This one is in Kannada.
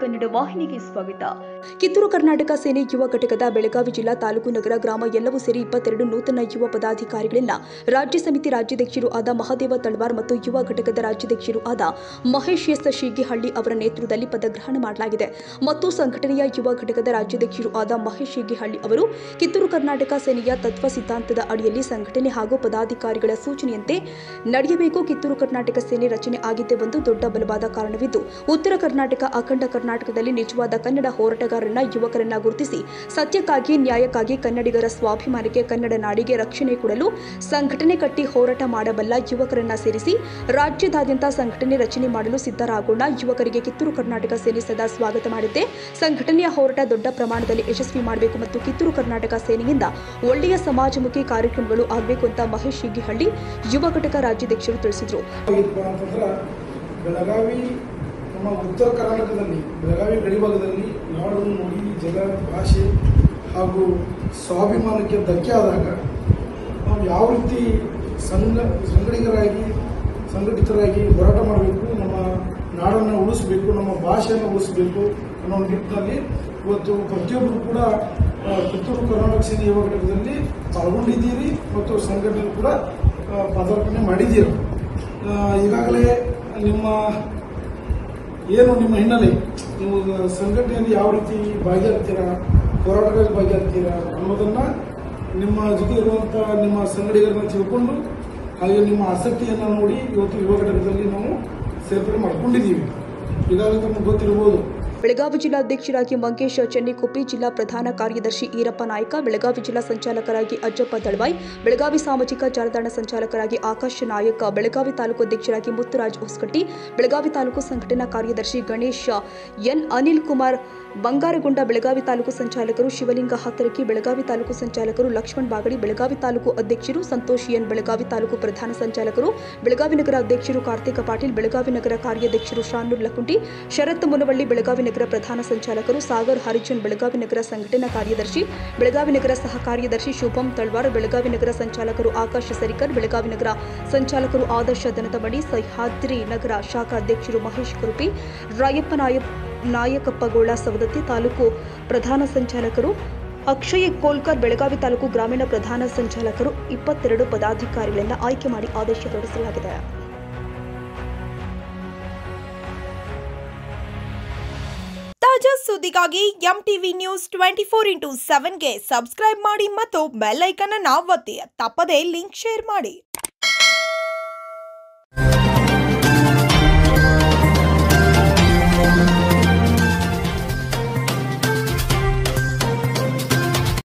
ಕನ್ನಡ ವಾಹಿನಿಗೆ ಸ್ವಾಗತ. ಕಿತ್ತೂರು ಕರ್ನಾಟಕ ಸೇನೆ ಯುವ ಘಟಕದ ಬೆಳಗಾವಿ ಜಿಲ್ಲಾ ತಾಲೂಕು ನಗರ ಗ್ರಾಮ ಎಲ್ಲವೂ ಸೇರಿ 22 ನೂತನ ಯುವ ಪದಾಧಿಕಾರಿಗಳಿಂದ ರಾಜ್ಯ ಸಮಿತಿ ರಾಜ್ಯಾಧ್ಯಕ್ಷರು ಆದ ಮಹಾದೇವ ತಳವಾರ್ ಮತ್ತು ಯುವ ಘಟಕದ ರಾಜ್ಯಾಧ್ಯಕ್ಷರು ಆದ ಮಹೇಶ್ ಎಸ್ ಶೀಗಿಹಳ್ಳಿ ಅವರ ನೇತೃತ್ವದಲ್ಲಿ ಪದಗ್ರಹಣ ಮಾಡಲಾಗಿದೆ ಮತ್ತು ಸಂಘಟನೆಯ ಯುವ ಘಟಕದ ರಾಜ್ಯಾಧ್ಯಕ್ಷರು ಆದ ಮಹೇಶ್ ಶೀಗಿಹಳ್ಳಿ ಅವರು ಕಿತ್ತೂರು ಕರ್ನಾಟಕ ಸೇನೆಯ ತತ್ವ ಸಿದ್ಧಾಂತದ ಅಡಿಯಲ್ಲಿ ಸಂಘಟನೆ ಹಾಗೂ ಪದಾಧಿಕಾರಿಗಳ ಸೂಚನೆಯಂತೆ ನಡೆಯಬೇಕು. ಕಿತ್ತೂರು ಕರ್ನಾಟಕ ಸೇನೆ ರಚನೆ ಆಗಿದ್ದೇ ಒಂದು ದೊಡ್ಡ ಬಲವಾದ ಕಾರಣವಿದ್ದು, ಉತ್ತರ ಕರ್ನಾಟಕ ಅಖಂಡ ಕರ್ನಾಟಕದಲ್ಲಿ ನಿಜವಾದ ಕನ್ನಡ ಹೋರಾಟಗಾರರನ್ನ ಯುವಕರನ್ನ ಗುರುತಿಸಿ ಸತ್ಯಕ್ಕಾಗಿ ನ್ಯಾಯಕ್ಕಾಗಿ ಕನ್ನಡಿಗರ ಸ್ವಾಭಿಮಾನಕ್ಕೆ ಕನ್ನಡ ನಾಡಿಗೆ ರಕ್ಷಣೆ ಕೊಡಲು ಸಂಘಟನೆ ಕಟ್ಟಿ ಹೋರಾಟ ಮಾಡಬಲ್ಲ ಯುವಕರನ್ನ ಸೇರಿಸಿ ರಾಜ್ಯದಾದ್ಯಂತ ಸಂಘಟನೆ ರಚನೆ ಮಾಡಲು ಸಿದ್ಧರಾಗೋಣ. ಯುವಕರಿಗೆ ಕಿತ್ತೂರು ಕರ್ನಾಟಕ ಸೇನೆ ಸದಾ ಸ್ವಾಗತ ಮಾಡಿದ್ದೆ. ಸಂಘಟನೆಯ ಹೋರಾಟ ದೊಡ್ಡ ಪ್ರಮಾಣದಲ್ಲಿ ಯಶಸ್ವಿ ಮಾಡಬೇಕು ಮತ್ತು ಕಿತ್ತೂರು ಕರ್ನಾಟಕ ಸೇನೆಯಿಂದ ಒಳ್ಳೆಯ ಸಮಾಜಮುಖಿ ಕಾರ್ಯಕ್ರಮಗಳು ಆಗಬೇಕು ಅಂತ ಮಹೇಶ್ ಶೀಗಿಹಳ್ಳಿ ಯುವ ಘಟಕ ರಾಜ್ಯಾಧ್ಯಕ್ಷರು ತಿಳಿಸಿದರು. ಬೆಳಗಾವಿ ನಮ್ಮ ಉತ್ತರ ಕರ್ನಾಟಕದಲ್ಲಿ ಬೆಳಗಾವಿ ಗಡಿಭಾಗದಲ್ಲಿ ನಾಡು ನುಡಿ ಜಲ ಭಾಷೆ ಹಾಗೂ ಸ್ವಾಭಿಮಾನಕ್ಕೆ ಧಕ್ಕೆ ಆದಾಗ ನಾವು ಯಾವ ರೀತಿ ಸಂಘಟಿತರಾಗಿ ಹೋರಾಟ ಮಾಡಬೇಕು, ನಮ್ಮ ನಾಡನ್ನು ಉಳಿಸಬೇಕು, ನಮ್ಮ ಭಾಷೆಯನ್ನು ಉಳಿಸಬೇಕು ಅನ್ನೋ ನಿಟ್ಟಿನಲ್ಲಿ ಇವತ್ತು ಪ್ರತಿಯೊಬ್ಬರು ಕೂಡ ಕಿತ್ತೂರು ಕರ್ನಾಟಕ ಸೇನೆ ಯುವ ಘಟಕದಲ್ಲಿ ಪಾಲ್ಗೊಂಡಿದ್ದೀರಿ ಮತ್ತು ಸಂಘಟನೆ ಕೂಡ ಪದಾರ್ಪಣೆ ಮಾಡಿದ್ದೀರಿ. ಈಗಾಗಲೇ ನಿಮ್ಮ ಹಿನ್ನೆಲೆ ನೀವು ಸಂಘಟನೆಯಲ್ಲಿ ಯಾವ ರೀತಿ ಭಾಗಿಯಾಗ್ತೀರಾ, ಹೋರಾಟಗಳಲ್ಲಿ ಭಾಗಿಯಾಗ್ತೀರಾ ಅನ್ನೋದನ್ನು ನಿಮ್ಮ ಜೊತೆ ಇರುವಂಥ ನಿಮ್ಮ ಸಂಘಟಕರನ್ನ ತಿಳ್ಕೊಂಡು ಹಾಗೆ ನಿಮ್ಮ ಆಸಕ್ತಿಯನ್ನು ನೋಡಿ ಇವತ್ತು ಯುವ ಘಟಕದಲ್ಲಿ ನಾವು ಸೇರ್ಪಡೆ ಮಾಡ್ಕೊಂಡಿದ್ದೀವಿ. ಈಗಾಗಲೇ ತಮಗೆ ಗೊತ್ತಿರಬಹುದು. ಬೆಳಗಾವಿ ಜಿಲ್ಲಾಧ್ಯಕ್ಷರಾಗಿ ಮಂಗೇಶ್ ಚೆನ್ನಿಕೊಪ್ಪಿ, ಜಿಲ್ಲಾ ಪ್ರಧಾನ ಕಾರ್ಯದರ್ಶಿ ಈರಪ್ಪ ನಾಯ್ಕ, ಬೆಳಗಾವಿ ಜಿಲ್ಲಾ ಸಂಚಾಲಕರಾಗಿ ಅಜ್ಜಪ್ಪ ದಳವಾಯಿ, ಬೆಳಗಾವಿ ಸಾಮಾಜಿಕ ಜಾಲತಾಣ ಸಂಚಾಲಕರಾಗಿ ಆಕಾಶ್ ನಾಯಕ, ಬೆಳಗಾವಿ ತಾಲೂಕು ಅಧ್ಯಕ್ಷರಾಗಿ ಮುತ್ತುರಾಜ್ ಹೊಸಕಟ್ಟಿ, ಬೆಳಗಾವಿ ತಾಲೂಕು ಸಂಘಟನಾ ಕಾರ್ಯದರ್ಶಿ ಗಣೇಶ್ ಎನ್, ಅನಿಲ್ ಕುಮಾರ್ ಬಂಗಾರಗೊಂಡ, ಬೆಳಗಾವಿ ತಾಲೂಕು ಸಂಚಾಲಕರು ಶಿವಲಿಂಗ ಹತ್ತರಕಿ, ಬೆಳಗಾವಿ ತಾಲೂಕು ಸಂಚಾಲಕರು ಲಕ್ಷ್ಮಣ್ ಬಾಗಡಿ, ಬೆಳಗಾವಿ ತಾಲೂಕು ಅಧ್ಯಕ್ಷರು ಸಂತೋಷ್ ಎನ್, ಬೆಳಗಾವಿ ತಾಲೂಕು ಪ್ರಧಾನ ಸಂಚಾಲಕರು ಬೆಳಗಾವಿ ನಗರ ಅಧ್ಯಕ್ಷರು ಕಾರ್ತಿಕ ಪಾಟೀಲ್, ಬೆಳಗಾವಿ ನಗರ ಕಾರ್ಯಾಧ್ಯಕ್ಷರು ಶಾನೂರ್ ಲಕುಂಟಿ, ಶರತ್ ಮುನವಳ್ಳಿ, ಬೆಳಗಾವಿ ನಗರ ಪ್ರಧಾನ ಸಂಚಾಲಕರು ಸಾಗರ್ ಹರಿಜನ್, ಬೆಳಗಾವಿ ನಗರ ಸಂಘಟನಾ ಕಾರ್ಯದರ್ಶಿ, ಬೆಳಗಾವಿ ನಗರ ಸಹ ಕಾರ್ಯದರ್ಶಿ ಶುಭಂ ತಳ್ವಾರ್, ಬೆಳಗಾವಿ ನಗರ ಸಂಚಾಲಕರು ಆಕಾಶ್ ಸರಿಕರ್, ಬೆಳಗಾವಿ ನಗರ ಸಂಚಾಲಕರು ಆದರ್ಶ ದನತಮಡಿ, ಸಹ್ಯಾದ್ರಿ ನಗರ ಶಾಖಾ ಅಧ್ಯಕ್ಷರು ಮಹೇಶ್ ಕುರುಪಿ, ರಾಯಪ್ಪ ನಾಯಕಪ್ಪಗೋಳ ಸವದತ್ತಿ, ತಾಲೂಕು ಪ್ರಧಾನ ಸಂಚಾಲಕರು ಅಕ್ಷಯ್ ಕೋಲ್ಕರ್, ಬೆಳಗಾವಿ ತಾಲೂಕು ಗ್ರಾಮೀಣ ಪ್ರಧಾನ ಸಂಚಾಲಕರು 22 ಪದಾಧಿಕಾರಿಗಳಿಂದ ಆಯ್ಕೆ ಮಾಡಿ ಆದೇಶ ಹೊರಡಿಸಲಾಗಿದೆ. ತಾಜಾ ಸುದ್ದಿಗಾಗಿ MTV ನ್ಯೂಸ್ 24x7ಗೆ ಸಬ್ಸ್ಕ್ರೈಬ್ ಮಾಡಿ ಮತ್ತು ಬೆಲ್ ಐಕಾನ್ ಅನ್ನು ಒತ್ತಿ. ತಪ್ಪದೇ ಲಿಂಕ್ ಶೇರ್ ಮಾಡಿ.